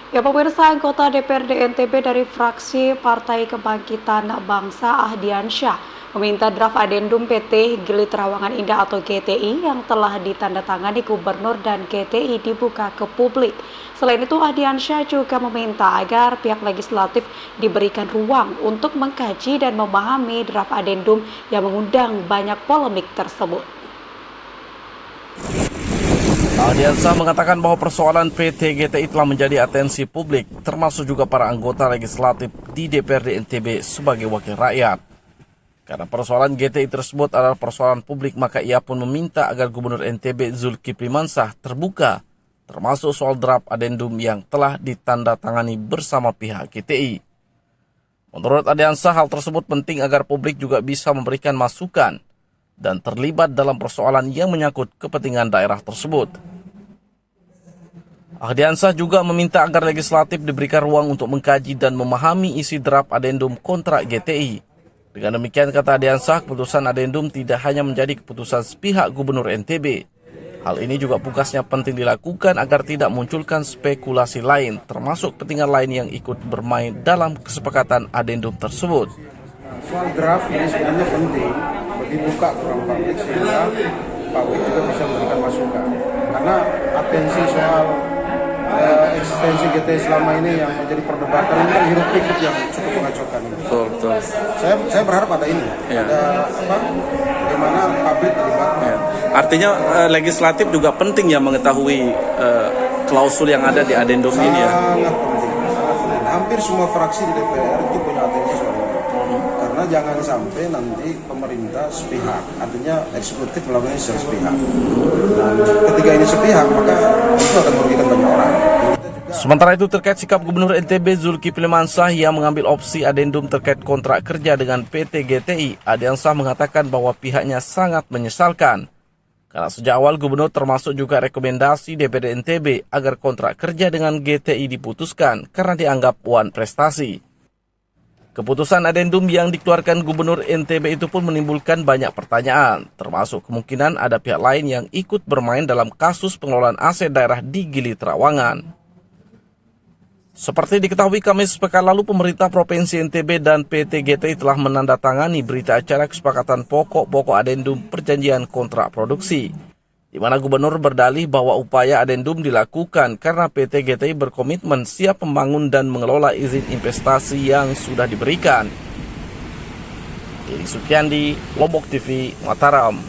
Ya, pemirsa, anggota DPRD NTB dari fraksi Partai Kebangkitan Bangsa Ahdiansyah meminta draft adendum PT Gili Trawangan Indah atau GTI yang telah ditandatangani Gubernur dan GTI dibuka ke publik. Selain itu, Ahdiansyah juga meminta agar pihak legislatif diberikan ruang untuk mengkaji dan memahami draft adendum yang mengundang banyak polemik tersebut. Ahdiansyah mengatakan bahwa persoalan PT GTI telah menjadi atensi publik, termasuk juga para anggota legislatif di DPRD NTB sebagai wakil rakyat. Karena persoalan GTI tersebut adalah persoalan publik, maka ia pun meminta agar Gubernur NTB Zulkifli Mansah terbuka, termasuk soal draft adendum yang telah ditandatangani bersama pihak GTI. Menurut Ahdiansyah, hal tersebut penting agar publik juga bisa memberikan masukan dan terlibat dalam persoalan yang menyangkut kepentingan daerah tersebut. Ahdiansyah juga meminta agar legislatif diberikan ruang untuk mengkaji dan memahami isi draft adendum kontrak GTI. Dengan demikian, kata Ahdiansyah, keputusan adendum tidak hanya menjadi keputusan sepihak Gubernur NTB. Hal ini juga tugasnya penting dilakukan agar tidak munculkan spekulasi lain, termasuk kepentingan lain yang ikut bermain dalam kesepakatan adendum tersebut. Soal draft ini sebenarnya penting dibuka ke ruang publik sehingga publik juga bisa memberikan masukan. Karena atensi soal eksistensi GTI selama ini yang menjadi perdebatan ini kan hiruk pikuk yang cukup mengacaukan. Betul. Saya berharap ada ini, ada bagaimana publik terlibat. Artinya legislatif juga penting ya mengetahui klausul yang ada di adendum ini ya. Sangat penting. Hampir semua fraksi di DPR itu punya atensi soal ini. Karena jangan sampai nanti pemerintah sepihak, artinya eksekutif melakukan ini secara sepihak. Dan ketika ini sepihak, maka itu akan merugikan banyak orang. Sementara itu, terkait sikap Gubernur NTB Zulkifli Mansah yang mengambil opsi adendum terkait kontrak kerja dengan PT GTI, Ahdiansyah mengatakan bahwa pihaknya sangat menyesalkan. Karena sejak awal Gubernur termasuk juga rekomendasi DPRD NTB agar kontrak kerja dengan GTI diputuskan karena dianggap wan prestasi. Keputusan adendum yang dikeluarkan Gubernur NTB itu pun menimbulkan banyak pertanyaan, termasuk kemungkinan ada pihak lain yang ikut bermain dalam kasus pengelolaan aset daerah di Gili Trawangan. Seperti diketahui Kamis pekan lalu, pemerintah Provinsi NTB dan PT GTI telah menandatangani berita acara kesepakatan pokok-pokok adendum perjanjian kontrak produksi, di mana Gubernur berdalih bahwa upaya adendum dilakukan karena PT GTI berkomitmen siap membangun dan mengelola izin investasi yang sudah diberikan. Edi Sukyandi, Lombok TV, Mataram.